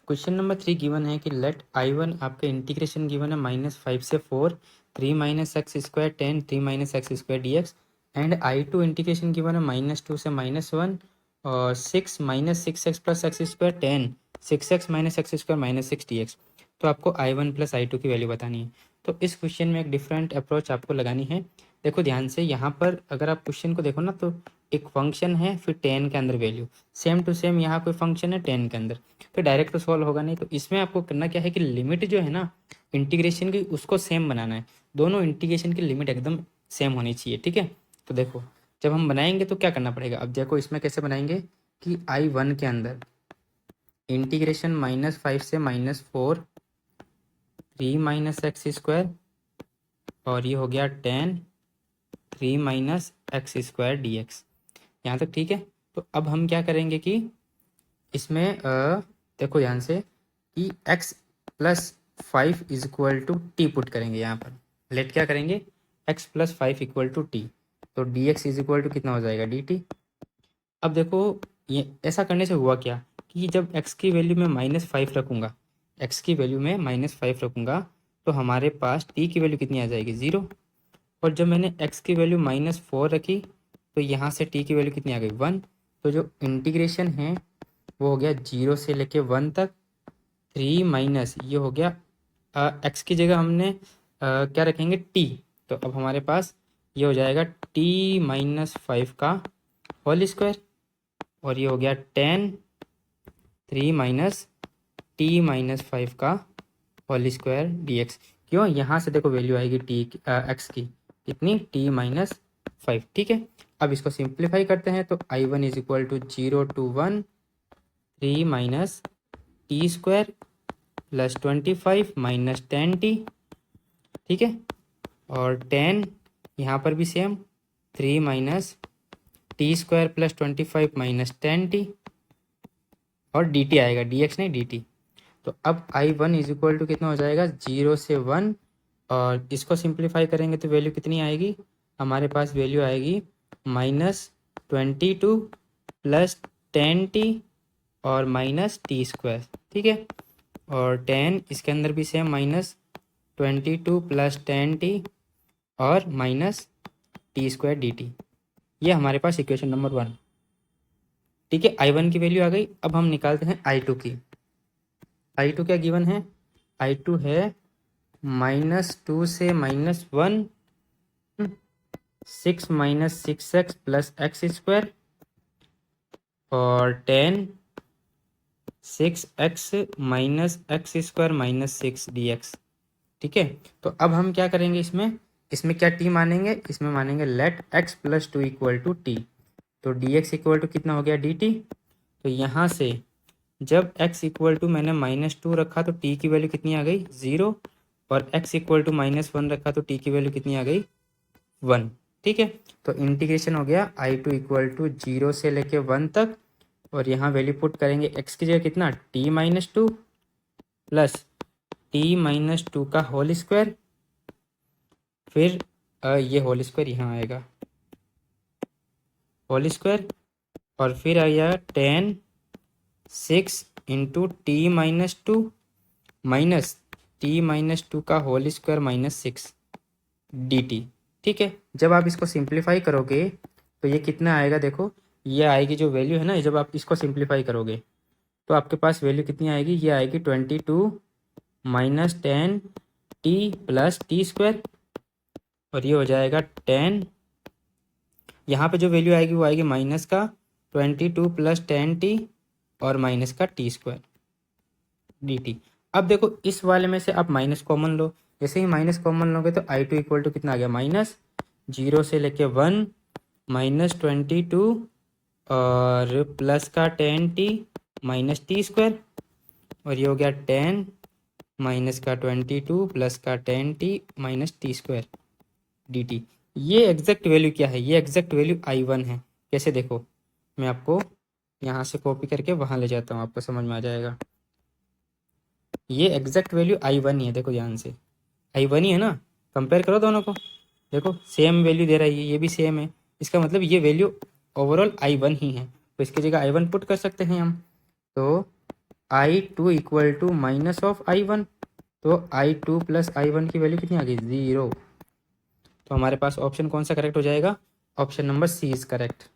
Question number 3 given है कि late I1 आपका इंटीग्रेशन गिवन है -5 से 4 3 minus x square 10 3 minus x square dx and I2 integration given है -2 से -1 और 6 minus 6x plus x square 10 6x minus x square minus 6 dx। तो आपको I1 प्लस I2 की वैल्यू बतानी है। तो इस क्वेश्चन में एक डिफरेंट अप्रोच आपको लगानी है। देखो ध्यान से, यहाँ पर अगर आप क्वेश्चन को देखो ना तो एक फंक्शन है, फिर 10 के अंदर वैल्यू सेम टू सेम यहाँ कोई फंक्शन है 10 के अंदर, तो डायरेक्ट तो सॉल्व होगा नहीं। तो इसमें आपको करना क्या है कि लिमिट जो है ना इंटीग्रेशन की उसको सेम बनाना है। दोनों इंटीग्रेशन की लिमिट एकदम सेम होनी चाहिए, ठीक है। तो देखो जब हम बनाएंगे तो क्या करना पड़ेगा, अब देखो इसमें कैसे बनाएंगे कि I1 के अंदर इंटीग्रेशन -5 से -4 3 माइनस एक्स स्क्वायर और ये हो गया 10 3 माइनस एक्स स्क्वायर dx। यहाँ तक ठीक है। तो अब हम क्या करेंगे कि इसमें देखो ध्यान से कि x plus 5 is equal to t put करेंगे। यहाँ पर लेट क्या करेंगे, x plus 5 equal to t, तो dx इज इक्वल टू कितना हो जाएगा dt। अब देखो ये ऐसा करने से हुआ क्या कि जब x की वैल्यू में -5 रखूँगा, x की वैल्यू में -5 रखूँगा तो हमारे पास t की वैल्यू कितनी आ जाएगी 0। और जब मैंने x की वैल्यू -4 रखी तो यहाँ से t की वैल्यू कितनी आ गई 1। तो जो इंटीग्रेशन है वो हो गया 0 से लेके 1 तक 3 माइनस ये हो गया x की जगह हमने क्या रखेंगे t। तो अब हमारे पास ये हो जाएगा t -5 का होल स्क्वायर और ये हो गया 10 3 माइनस t -5 का होल स्क्वायर dx। क्यों, यहाँ से देखो वैल्यू आएगी x की कितनी t-5, ठीक है। अब इसको सिंप्लीफाई करते हैं तो I1 is equal to 0 to 1 3 minus t square plus 25 minus 10t, ठीक है। और 10 यहाँ पर भी same 3 minus t square plus 25 minus 10t और dt आएगा, dx नहीं dt। तो अब I1 इज इक्वल टू कितना हो जाएगा 0 से 1 और इसको सिंप्लीफाई करेंगे तो वैल्यू कितनी आएगी, हमारे पास वैल्यू आएगी -22 प्लस 10t और माइनस टी स्क्वायर, ठीक है। और 10 इसके अंदर भी सेम -22 प्लस 10t और माइनस टी स्क्वायर dt। ये हमारे पास इक्वेशन नंबर 1, ठीक है। I1 की वैल्यू आ गई। अब हम निकालते हैं I2 की। I2 क्या गिवन है, I2 है -2 से -1 6 minus 6x plus x square और 10 6x minus x square minus 6 dx, ठीक है। तो अब हम क्या करेंगे, इसमें इसमें क्या t मानेंगे, इसमें मानेंगे let x plus 2 equal to t. तो dx इक्वल टू कितना हो गया dt। तो यहाँ से जब x इक्वल टू मैंने -2 रखा तो t की वैल्यू कितनी आ गई 0 और x इक्वल टू -1 रखा तो t की वैल्यू कितनी आ गई 1, ठीक है। तो इंटीग्रेशन हो गया I2 इक्वल टू 0 से लेके 1 तक और यहाँ वैल्यू पुट करेंगे x की जगह कितना t-2 प्लस t-2 का होल स्क्वायर, फिर ये होल स्क्वायर यहाँ आएगा होल स्क्वायर और फिर आएगा 10 6 इंटू t-2 माइनस t-2 का होल स्क्वायर माइनस 6 dt, ठीक है। जब आप इसको सिंप्लीफाई करोगे तो ये कितना आएगा, देखो ये आएगी जो वैल्यू है ना, जब आप इसको सिंप्लीफाई करोगे तो आपके पास वैल्यू कितनी आएगी, ये आएगी 22 minus 10t plus T square और ये हो जाएगा 10। यहाँ पे जो वैल्यू आएगी वो आएगी माइनस का 22 प्लस 10t और माइनस का टी स्क्वायर dt। अब देखो इस वाले में से आप माइनस कॉमन लो, जैसे ही माइनस कॉमन लोगे तो I2 इक्वल टू कितना आ गया -0 से लेके 1 -22 और प्लस का 10t माइनस टी स्क्वायर और ये हो गया 10 माइनस का 22 प्लस का 10t minus t square dt। ये एग्जैक्ट वैल्यू क्या है, ये एग्जैक्ट वैल्यू I1 है। कैसे, देखो मैं आपको यहाँ से कॉपी करके वहाँ ले जाता हूँ, आपको समझ में आ जाएगा। ये एग्जैक्ट वैल्यू I1 ही है, देखो ध्यान से I1 ही है ना। कंपेयर करो दोनों को, देखो सेम वैल्यू दे रहा है, ये भी सेम है, इसका मतलब ये वैल्यू ओवरऑल I1 ही है। तो इसकी जगह I1 पुट कर सकते हैं हम। तो I2 equal to minus of I1, तो I2 प्लस I1 की वैल्यू कितनी आ गई 0। तो हमारे पास ऑप्शन कौन सा करेक्ट हो जाएगा, option number C is correct.